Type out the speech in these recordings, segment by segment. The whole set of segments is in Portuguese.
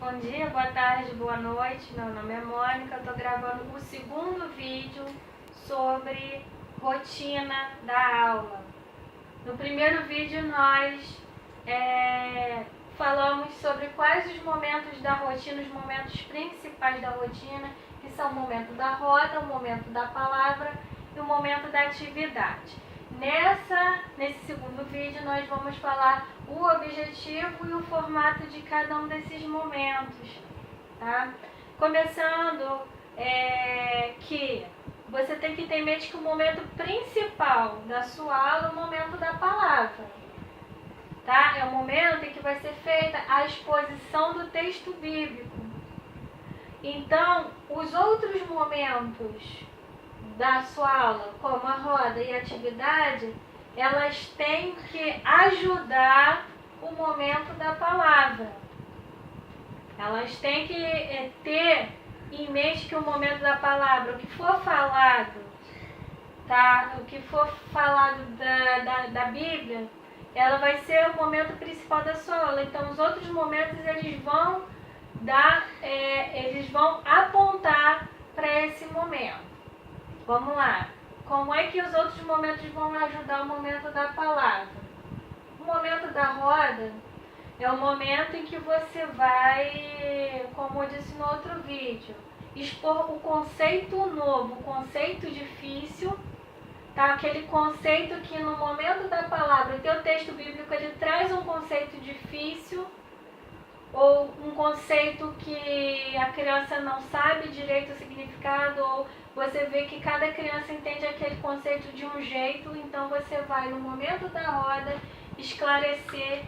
Bom dia, boa tarde, boa noite. Meu nome é Mônica. Eu estou gravando o segundo vídeo sobre rotina da aula. No primeiro vídeo nós falamos sobre quais os momentos da rotina, os momentos principais da rotina, que são o momento da roda, o momento da palavra e o momento da atividade. Nesse segundo vídeo nós vamos falar o objetivo e o formato de cada um desses momentos, tá? Começando que você tem que ter em mente que o momento principal da sua aula é o momento da palavra, tá? É o momento em que vai ser feita a exposição do texto bíblico. Então, os outros momentos da sua aula, como a roda e a atividade, elas têm que ajudar o momento da palavra. Elas têm que ter em mente que o momento da palavra, o que for falado, tá? O que for falado da Bíblia, ela vai ser o momento principal da sua aula. Então, os outros momentos eles vão apontar para esse momento. Vamos lá. Como é que os outros momentos vão ajudar o momento da palavra? O momento da roda é o momento em que você vai, como eu disse no outro vídeo, expor o conceito novo, o conceito difícil, tá? Aquele conceito que no momento da palavra, o teu texto bíblico, ele traz um conceito difícil ou um conceito que a criança não sabe direito o significado, ou você vê que cada criança entende aquele conceito de um jeito, então você vai no momento da roda esclarecer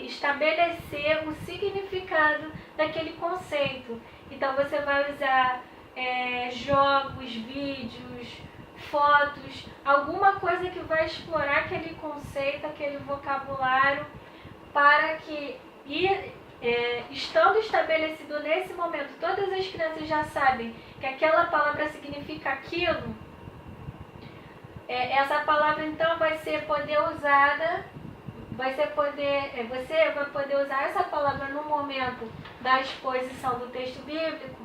estabelecer o significado daquele conceito. Então você vai usar jogos, vídeos, fotos, alguma coisa que vai explorar aquele conceito, aquele vocabulário, para que, estando estabelecido nesse momento, todas as crianças já sabem que aquela palavra significa aquilo. Essa palavra então vai ser poder usada, você vai poder usar essa palavra no momento da exposição do texto bíblico,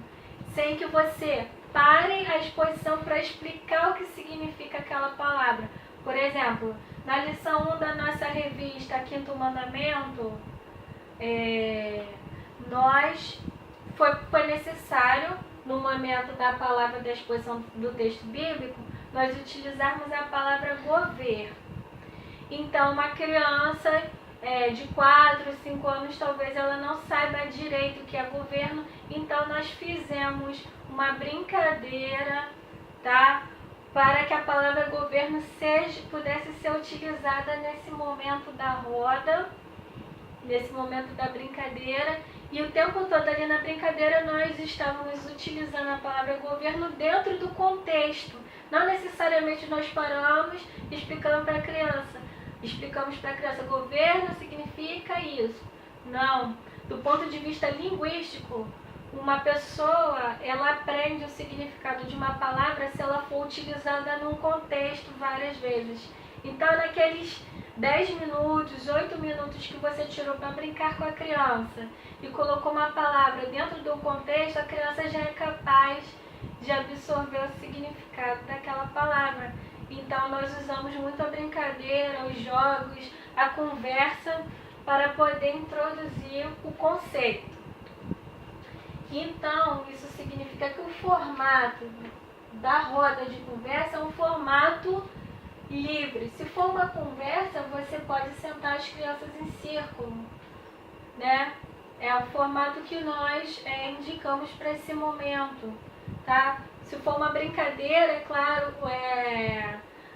sem que você pare a exposição para explicar o que significa aquela palavra. Por exemplo, na lição 1 da nossa revista Quinto Mandamento, foi necessário, no momento da palavra da exposição do texto bíblico, nós utilizarmos a palavra governo. Então, uma criança de 4, 5 anos, talvez ela não saiba direito o que é governo, então nós fizemos uma brincadeira, tá? Para que a palavra governo pudesse ser utilizada nesse momento da roda, nesse momento da brincadeira. E o tempo todo ali na brincadeira nós estávamos utilizando a palavra governo dentro do contexto. Não necessariamente nós paramos e explicamos para a criança. Governo significa isso. Não. Do ponto de vista linguístico, uma pessoa, ela aprende o significado de uma palavra se ela for utilizada num contexto várias vezes. Então, naqueles 10 minutos, 8 minutos que você tirou para brincar com a criança e colocou uma palavra dentro do contexto, a criança já é capaz de absorver o significado daquela palavra. Então, nós usamos muito a brincadeira, os jogos, a conversa para poder introduzir o conceito. Então, isso significa que o formato da roda de conversa é um formato livre. Se for uma conversa, você pode sentar as crianças em círculo, né? É o formato que nós indicamos para esse momento, tá? Se for uma brincadeira, é claro,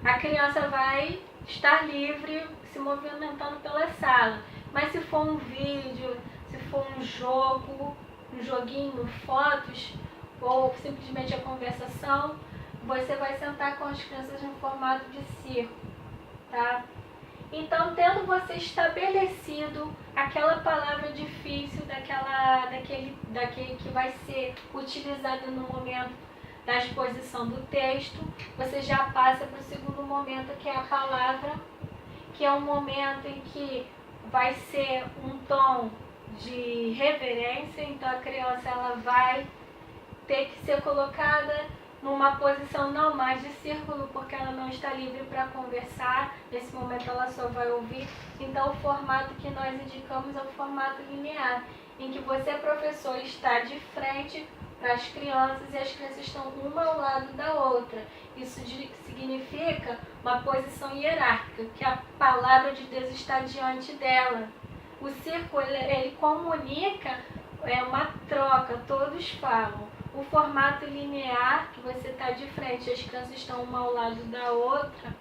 a criança vai estar livre se movimentando pela sala. Mas se for um vídeo, se for um jogo, um joguinho, fotos ou simplesmente a conversação, você vai sentar com as crianças em formato de círculo, tá? Então, tendo você estabelecido aquela palavra difícil, daquele que vai ser utilizado no momento da exposição do texto, você já passa para o segundo momento, que é a palavra, que é um momento em que vai ser um tom de reverência, então a criança ela vai ter que ser colocada numa posição não mais de círculo, porque ela não está livre para conversar, nesse momento ela só vai ouvir. Então o formato que nós indicamos é o formato linear, em que você, professor, está de frente para as crianças e as crianças estão uma ao lado da outra. Isso significa uma posição hierárquica, que a palavra de Deus está diante dela. O círculo ele comunica, é uma troca, todos falam. O formato linear, que você está de frente, as crianças estão uma ao lado da outra,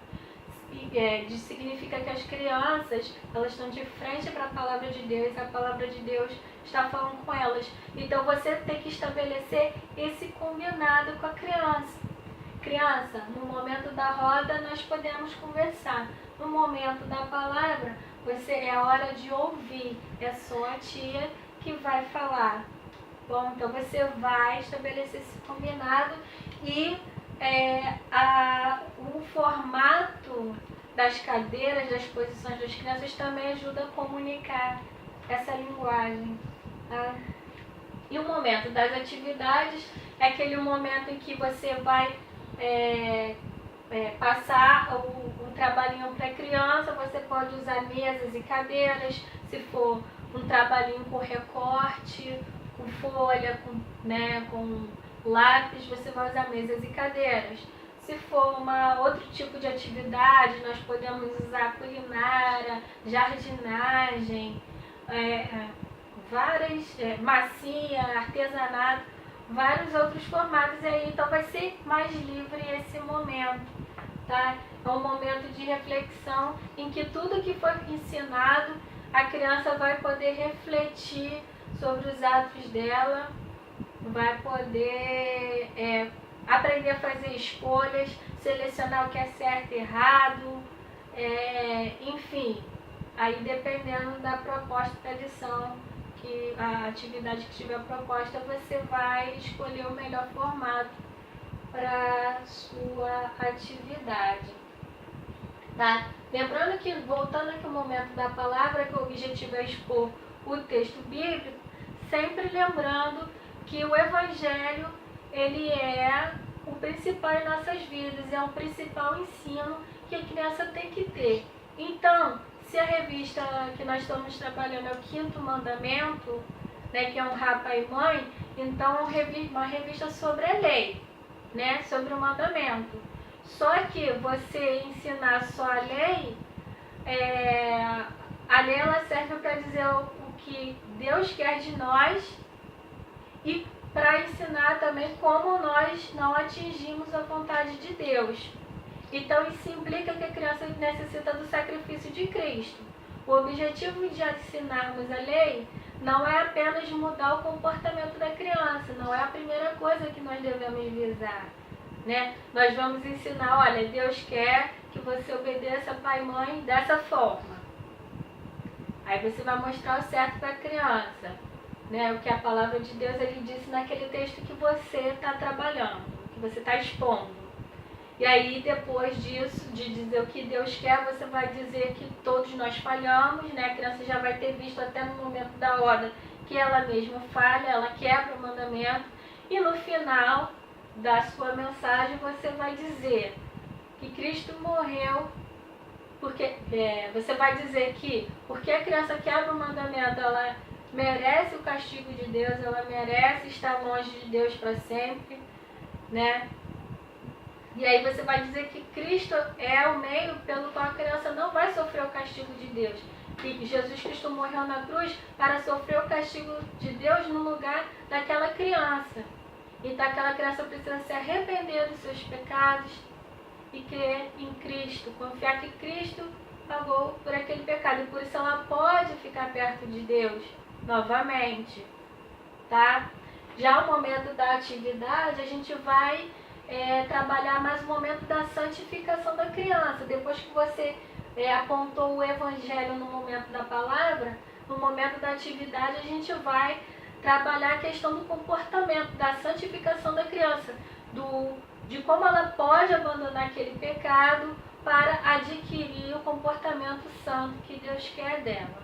significa que as crianças elas estão de frente para a palavra de Deus, a palavra de Deus está falando com elas. Então você tem que estabelecer esse combinado com a criança. Criança, no momento da roda nós podemos conversar. No momento da palavra, é hora de ouvir. É só a tia que vai falar. Bom, então você vai estabelecer esse combinado e o formato das cadeiras, das posições das crianças também ajuda a comunicar essa linguagem. Tá? E o momento das atividades é aquele momento em que você vai passar o trabalhinho para a criança. Você pode usar mesas e cadeiras, se for um trabalhinho com recorte, com folha, com lápis, você vai usar mesas e cadeiras. Se for outro tipo de atividade, nós podemos usar culinária, jardinagem, massinha, artesanato, vários outros formatos aí, então vai ser mais livre esse momento, tá? É um momento de reflexão em que tudo que foi ensinado, a criança vai poder refletir sobre os atos dela, vai poder aprender a fazer escolhas, selecionar o que é certo e errado, enfim, aí dependendo da proposta da lição, que a atividade que tiver proposta, você vai escolher o melhor formato para a sua atividade. Tá? Lembrando que, voltando aqui ao momento da palavra, que o objetivo é expor o texto bíblico, sempre lembrando que o Evangelho ele é o principal em nossas vidas, é o principal ensino que a criança tem que ter. Então, se a revista que nós estamos trabalhando é o Quinto Mandamento, né, que é honrar pai e mãe, então uma revista sobre a lei, né, sobre o mandamento. Só que você ensinar só a lei ela serve para dizer o que Deus quer de nós e para ensinar também como nós não atingimos a vontade de Deus. Então isso implica que a criança necessita do sacrifício de Cristo. O objetivo de ensinarmos a lei não é apenas mudar o comportamento da criança, não é a primeira coisa que nós devemos visar. Né? Nós vamos ensinar, olha, Deus quer que você obedeça pai e mãe dessa forma. Aí você vai mostrar o certo para a criança, né? O que a palavra de Deus ele disse naquele texto que você está trabalhando, que você está expondo. E aí depois disso, de dizer o que Deus quer, você vai dizer que todos nós falhamos, né? A criança já vai ter visto até no momento da hora que ela mesma falha, ela quebra o mandamento. E no final da sua mensagem você vai dizer que Cristo morreu, porque você vai dizer que porque a criança quebra o mandamento, ela merece o castigo de Deus, ela merece estar longe de Deus para sempre, né? E aí você vai dizer que Cristo é o meio pelo qual a criança não vai sofrer o castigo de Deus. Que Jesus Cristo morreu na cruz para sofrer o castigo de Deus no lugar daquela criança. Então aquela criança precisa se arrepender dos seus pecados e crer em Cristo, confiar que Cristo pagou por aquele pecado. E por isso ela pode ficar perto de Deus novamente. Tá? Já o momento da atividade, a gente vai trabalhar mais o momento da santificação da criança. Depois que você apontou o Evangelho no momento da palavra, no momento da atividade a gente vai trabalhar a questão do comportamento, da santificação da criança, de como ela pode abandonar aquele pecado para adquirir o comportamento santo que Deus quer dela.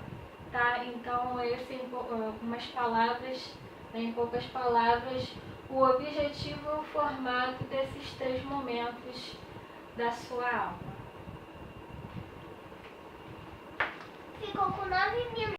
tá? Então, esse, em algumas palavras, em poucas palavras, o objetivo e o formato desses 3 momentos da sua aula. Ficou com 9 minutos.